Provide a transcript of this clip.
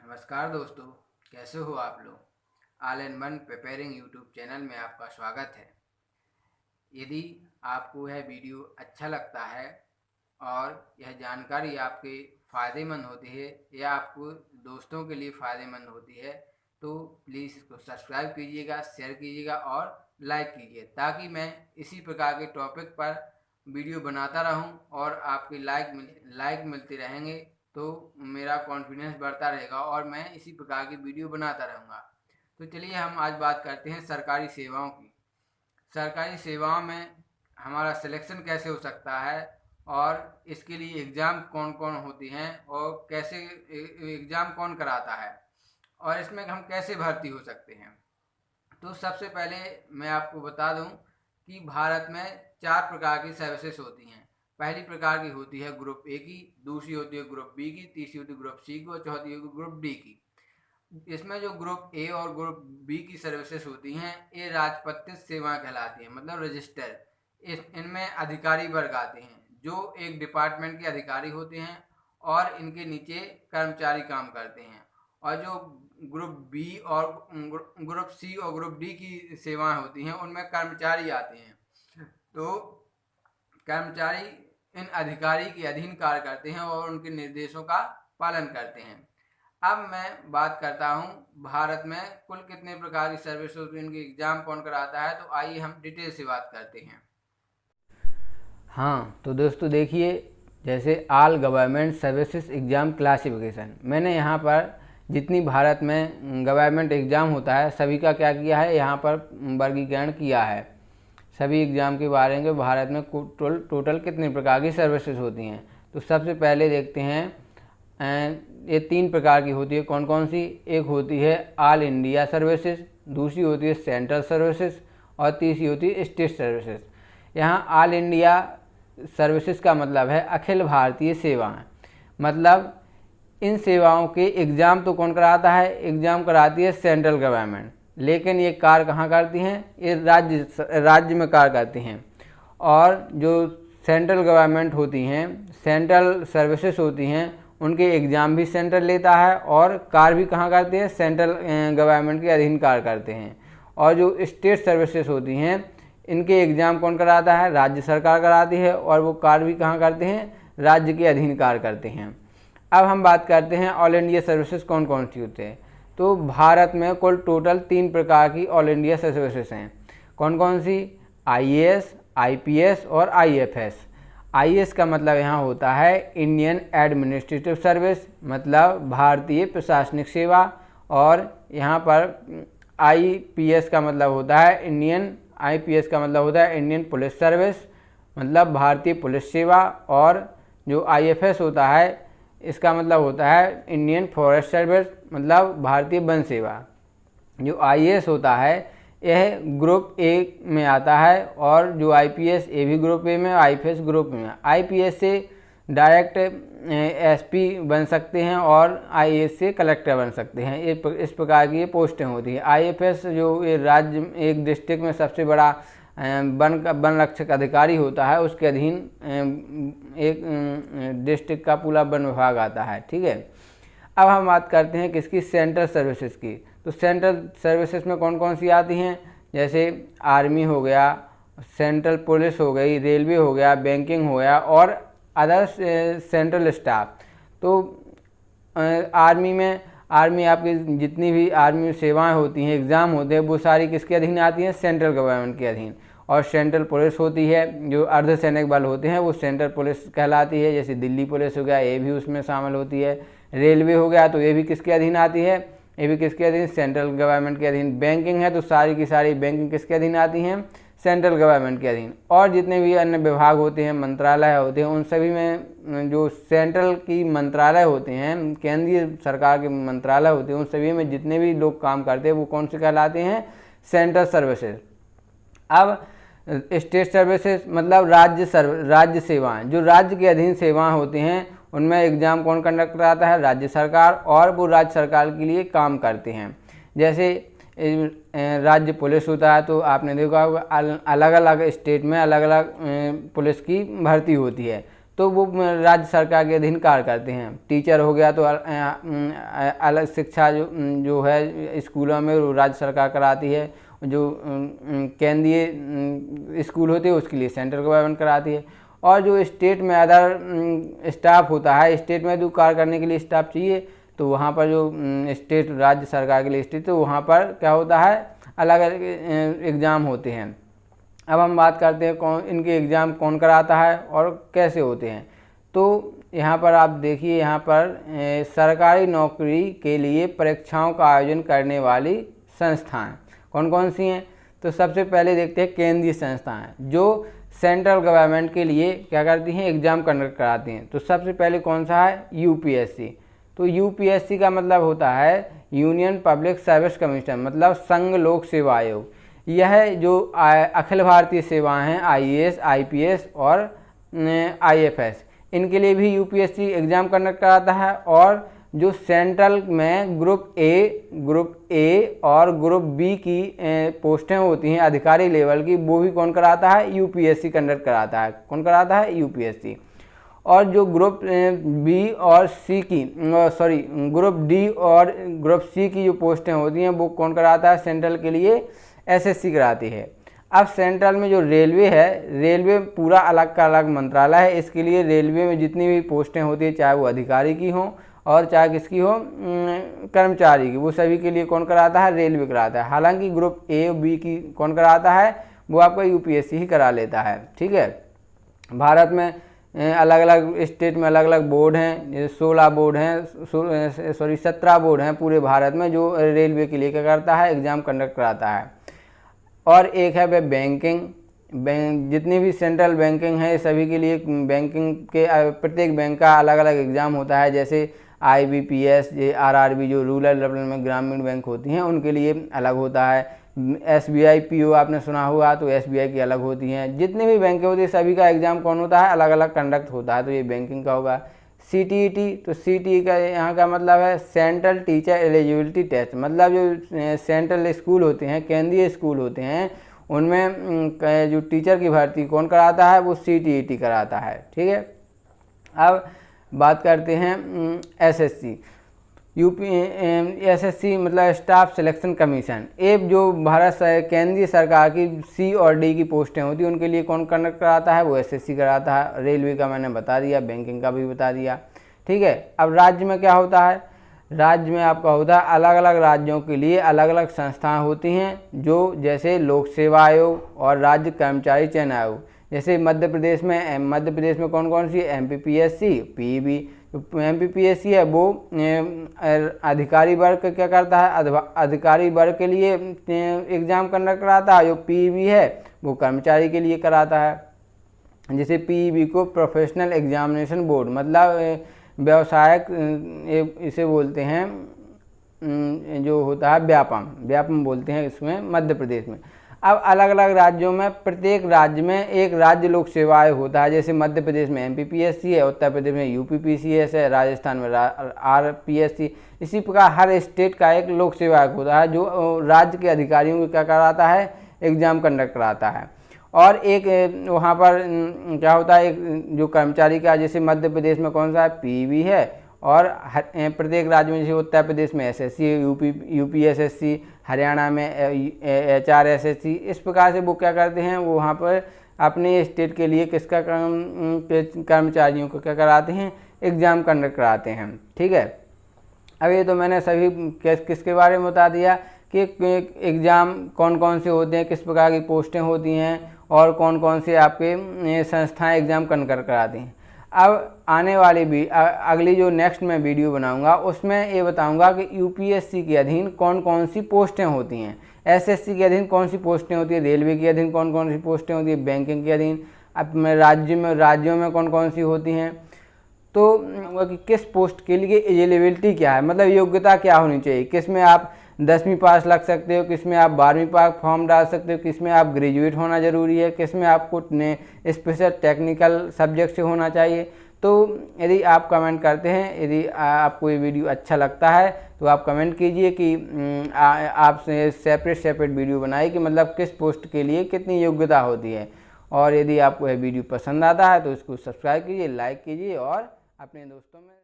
नमस्कार दोस्तों, कैसे हो आप लोग। All in one preparing YouTube channel में आपका स्वागत है। यदि आपको यह वीडियो अच्छा लगता है और यह जानकारी आपके फ़ायदेमंद होती है या आपको दोस्तों के लिए फ़ायदेमंद होती है तो प्लीज़ इसको सब्सक्राइब कीजिएगा, शेयर कीजिएगा और लाइक कीजिए, ताकि मैं इसी प्रकार के टॉपिक पर वीडियो बनाता रहूं और आपकी लाइक मिलती रहेंगे तो मेरा कॉन्फिडेंस बढ़ता रहेगा और मैं इसी प्रकार की वीडियो बनाता रहूँगा। तो चलिए हम आज बात करते हैं सरकारी सेवाओं की। सरकारी सेवाओं में हमारा सिलेक्शन कैसे हो सकता है और इसके लिए एग्ज़ाम कौन कौन होती हैं और कैसे एग्ज़ाम कौन कराता है और इसमें हम कैसे भर्ती हो सकते हैं। तो सबसे पहले मैं आपको बता दूं कि भारत में 4 प्रकार की सर्विसेज होती हैं। पहली प्रकार की होती है ग्रुप ए की, दूसरी होती है ग्रुप बी की, तीसरी होती है ग्रुप सी की और चौथी होती है ग्रुप डी की। इसमें जो ग्रुप ए और ग्रुप बी की सर्विसेज होती हैं ये राजपत्रित सेवाएं कहलाती हैं, मतलब रजिस्टर। इनमें अधिकारी वर्ग आते हैं जो एक डिपार्टमेंट के अधिकारी होते हैं और इनके नीचे कर्मचारी काम करते हैं। और जो ग्रुप बी और ग्रुप सी और ग्रुप डी की सेवाएं होती हैं उनमें कर्मचारी आते हैं। तो कर्मचारी इन अधिकारी के अधीन कार्य करते हैं और उनके निर्देशों का पालन करते हैं। अब मैं बात करता हूं भारत में कुल कितने प्रकार की सर्विस होती है, इनके एग्जाम कौन कराता है। तो आइए हम डिटेल से बात करते हैं। हाँ तो दोस्तों देखिए, जैसे all government services exam classification, मैंने यहाँ पर जितनी भारत में गवर्नमेंट एग्ज़ाम होता है सभी का क्या किया है, यहाँ पर वर्गीकरण किया है। सभी एग्ज़ाम के बारे में भारत में टोटल कितने प्रकार की सर्विसेज होती हैं। तो सबसे पहले देखते हैं, ये 3 प्रकार की होती है। कौन कौन सी? एक होती है ऑल इंडिया सर्विसेज, दूसरी होती है सेंट्रल सर्विसेज और तीसरी होती है स्टेट सर्विसेज। यहाँ ऑल इंडिया सर्विसेज का मतलब है अखिल भारतीय सेवाएं, मतलब इन सेवाओं के एग्ज़ाम तो कौन कराता है? एग्ज़ाम कराती है सेंट्रल गवर्नमेंट, लेकिन ये कार्य कहाँ करती हैं? ये राज्य में कार्य करती हैं। और जो सेंट्रल गवर्नमेंट होती हैं, सेंट्रल सर्विसेज होती हैं, उनके एग्ज़ाम भी सेंट्रल लेता है और कार्य भी कहाँ करते हैं? सेंट्रल गवर्नमेंट के अधीन कार्य करते हैं। और जो स्टेट सर्विसेज होती हैं इनके एग्ज़ाम कौन कराता है? राज्य सरकार कराती है और वो कार्य भी कहाँ करते हैं? राज्य के अधीन कार्य करते हैं। अब हम बात करते हैं ऑल इंडिया सर्विसेज कौन कौन सी होते हैं। तो भारत में कुल टोटल 3 प्रकार की ऑल इंडिया सर्विसेज हैं। कौन कौन सी? IAS, IPS और IFS। IAS का मतलब यहाँ होता है इंडियन एडमिनिस्ट्रेटिव सर्विस, मतलब भारतीय प्रशासनिक सेवा। और यहाँ पर IPS का मतलब होता है इंडियन पुलिस सर्विस, मतलब भारतीय पुलिस सेवा। और जो IFS होता है इसका मतलब होता है इंडियन फॉरेस्ट सर्विस, मतलब भारतीय वन सेवा। जो IAS होता है यह ग्रुप ए में आता है और जो IPS ये भी ग्रुप ए में, IPS ग्रुप में। IPS से डायरेक्ट SP बन सकते हैं और IAS से कलेक्टर बन सकते हैं। इस प्रकार की ये पोस्टें होती है। IFS जो ये राज्य एक डिस्ट्रिक्ट में सबसे बड़ा वन रक्षक अधिकारी होता है, उसके अधीन एक डिस्ट्रिक्ट का पूरा वन विभाग आता है। ठीक है, अब हम बात करते हैं किसकी? सेंट्रल सर्विसेज की। तो सेंट्रल सर्विसेज में कौन कौन सी आती हैं? जैसे आर्मी हो गया, सेंट्रल पुलिस हो गई, रेलवे हो गया, बैंकिंग हो गया और अदर सेंट्रल स्टाफ। तो आर्मी आपकी जितनी भी आर्मी सेवाएं होती हैं, एग्ज़ाम होते हैं, वो सारी किसके अधीन आती हैं? सेंट्रल गवर्नमेंट के अधीन। और सेंट्रल पुलिस होती है, जो अर्धसैनिक बल होते हैं वो सेंट्रल पुलिस कहलाती है। जैसे दिल्ली पुलिस हो गया, ये भी उसमें शामिल होती है। रेलवे हो गया तो ये भी किसके अधीन आती है? ये भी किसके अधीन? सेंट्रल गवर्नमेंट के अधीन। बैंकिंग है तो सारी की सारी बैंकिंग किसके अधीन आती हैं? सेंट्रल गवर्नमेंट के अधीन। और जितने भी अन्य विभाग होते हैं, मंत्रालय होते हैं, उन सभी में जो सेंट्रल की मंत्रालय होते हैं, केंद्रीय सरकार के मंत्रालय होते हैं, उन सभी में जितने भी लोग काम करते हैं वो कौन से कहलाते हैं? Central services. अब स्टेट सर्विसेज मतलब राज्य सेवाएं, जो राज्य के अधीन सेवाएं होती हैं उनमें एग्ज़ाम कौन कंडक्ट कराता है? राज्य सरकार, और वो राज्य सरकार के लिए काम करते हैं। जैसे राज्य पुलिस होता है तो आपने देखा होगा अलग अलग स्टेट में अलग अलग पुलिस की भर्ती होती है। तो वो राज्य सरकार के अधीन कार्य करते हैं। टीचर हो गया तो अलग शिक्षा जो है स्कूलों में वो राज्य सरकार कराती है। जो केंद्रीय स्कूल होते हैं उसके लिए सेंट्रल गवर्नमेंट कराती है। और जो स्टेट में अदर स्टाफ होता है, स्टेट में जो कार्य करने के लिए स्टाफ चाहिए, तो वहाँ पर जो स्टेट राज्य सरकार के लिए स्टेट, तो वहाँ पर क्या होता है, अलग अलग एग्ज़ाम होते हैं। अब हम बात करते हैं कौन इनके एग्ज़ाम कौन कराता है और कैसे होते हैं। तो यहाँ पर आप देखिए, यहाँ पर सरकारी नौकरी के लिए परीक्षाओं का आयोजन करने वाली संस्थाएं कौन कौन सी हैं। तो सबसे पहले देखते हैं केंद्रीय संस्थाएं जो सेंट्रल गवर्नमेंट के लिए क्या करती हैं, एग्ज़ाम कंडक्ट कराती हैं। तो सबसे पहले कौन सा है, यूपीएससी। तो यूपीएससी का मतलब होता है यूनियन पब्लिक सर्विस कमीशन, मतलब संघ लोक सेवा आयोग। यह जो अखिल भारतीय सेवाएं हैं, आईएएस, आईपीएस और आईएफएस, इनके लिए भी यूपीएससी एग्ज़ाम कंडक्ट कराता है। और जो सेंट्रल में ग्रुप ए और ग्रुप बी की पोस्टें होती हैं अधिकारी लेवल की, वो भी कौन कराता है, यूपीएससी कंडक्ट कराता है। कौन कराता है, यूपीएससी। और जो ग्रुप बी और सी की ग्रुप डी और ग्रुप सी की जो पोस्टें होती हैं वो कौन कराता है, सेंट्रल के लिए एसएससी कराती है। अब सेंट्रल में जो रेलवे है, रेलवे पूरा अलग का अलग मंत्रालय है। इसके लिए रेलवे में जितनी भी पोस्टें होती है, चाहे वो अधिकारी की हों और चाहे किसकी हो, कर्मचारी की, वो सभी के लिए कौन कराता है, रेलवे कराता है। हालांकि ग्रुप ए और बी की कौन कराता है, वो आपका यूपीएससी ही करा लेता है। ठीक है। भारत में अलग अलग स्टेट में अलग अलग बोर्ड हैं, जैसे 16 बोर्ड हैं, 17 बोर्ड हैं पूरे भारत में, जो रेलवे के लिए क्या करता है, एग्ज़ाम कंडक्ट कराता है। और एक है वह बैंकिंग, जितनी भी सेंट्रल बैंकिंग है सभी के लिए बैंकिंग के प्रत्येक बैंक का अलग अलग एग्ज़ाम होता है। जैसे आईबीपीएस, आरआरबी जो रूरल डेवलपमेंट ग्रामीण बैंक होती हैं उनके लिए अलग होता है। एसबीआई पीओ आपने सुना होगा, तो एसबीआई की अलग होती हैं। जितने भी बैंकें होती हैं सभी का एग्ज़ाम कौन होता है, अलग अलग कंडक्ट होता है। तो ये बैंकिंग का होगा। सीटीईटी, तो सीटीई का यहाँ का मतलब है सेंट्रल टीचर एलिजिबिलिटी टेस्ट, मतलब जो सेंट्रल स्कूल होते हैं, केंद्रीय स्कूल होते हैं, उनमें जो टीचर की भर्ती कौन कराता है, वो सीटीईटी कराता है। ठीक है। अब बात करते हैं एसएससी। एसएससी मतलब स्टाफ सिलेक्शन कमीशन। एक जो भारत केंद्रीय सरकार की सी और डी की पोस्टें होती हैं उनके लिए कौन कंडक्ट कराता है, वो एसएससी कराता है। रेलवे का मैंने बता दिया, बैंकिंग का भी बता दिया। ठीक है। अब राज्य में क्या होता है, राज्य में आपका होता है अलग अलग राज्यों के लिए अलग अलग संस्थाएं होती हैं, जो जैसे लोक सेवा आयोग और राज्य कर्मचारी चयन आयोग। जैसे मध्य प्रदेश में कौन कौन सी, एमपीपीएससी, पीईबी। एमपीपीएससी है वो अधिकारी वर्ग क्या करता है, अधिकारी वर्ग के लिए एग्ज़ाम कंडक्ट कराता है। जो पीईबी है वो कर्मचारी के लिए कराता है। जैसे पीईबी को प्रोफेशनल एग्जामिनेशन बोर्ड, मतलब व्यवसायक इसे बोलते हैं, जो होता है व्यापम बोलते हैं इसमें मध्य प्रदेश में। अब अलग अलग राज्यों में प्रत्येक राज्य में एक राज्य लोक सेवा आयोग होता है। जैसे मध्य प्रदेश में एमपीपीएससी है, उत्तर प्रदेश में यूपीपीसीएस है, राजस्थान में आरपीएससी। इसी प्रकार हर स्टेट का एक लोक सेवा आयोग होता है जो राज्य के अधिकारियों को क्या कराता है, एग्ज़ाम कंडक्ट कराता है। और एक वहाँ पर क्या होता है, एक जो कर्मचारी का, जैसे मध्य प्रदेश में कौन सा है, पीईबी है। और प्रत्येक राज्य में, जैसे उत्तर प्रदेश में एसएससी, यूपी एसएससी, हरियाणा में एचआरएसएससी। इस प्रकार से वो क्या करते हैं, वो वहाँ पर अपने स्टेट के लिए किसका कर्मचारियों को क्या कराते हैं, एग्ज़ाम कंडक्ट कराते हैं। ठीक है। अब ये तो मैंने सभी किसके बारे में बता दिया कि एग्ज़ाम कौन कौन से होते हैं, किस प्रकार की पोस्टें होती हैं और कौन कौन से आपके संस्थाएं एग्ज़ाम कंडक्ट कराती हैं। अब आने वाली भी अगली जो नेक्स्ट मैं वीडियो बनाऊंगा उसमें ये बताऊंगा कि यूपीएससी के अधीन कौन कौन सी पोस्टें होती हैं, एसएससी के अधीन कौन सी पोस्टें होती है, रेलवे के अधीन कौन कौन सी पोस्टें होती है, बैंकिंग के अधीन, अब राज्यों में कौन कौन सी होती हैं। तो कि किस पोस्ट के लिए एलिजिबिलिटी क्या है, मतलब योग्यता क्या होनी चाहिए, किस में आप 10वीं पास लग सकते हो, किस में आप 12वीं पास फॉर्म डाल सकते हो, किस में आप ग्रेजुएट होना ज़रूरी है, किस में आपको स्पेशल टेक्निकल सब्जेक्ट से होना चाहिए। तो यदि आप कमेंट करते हैं, यदि आपको ये वीडियो अच्छा लगता है तो आप कमेंट कीजिए कि आप सेपरेट वीडियो बनाइए कि मतलब किस पोस्ट के लिए कितनी योग्यता होती है। और यदि आपको यह वीडियो पसंद आता है तो इसको सब्सक्राइब कीजिए, लाइक कीजिए और अपने दोस्तों में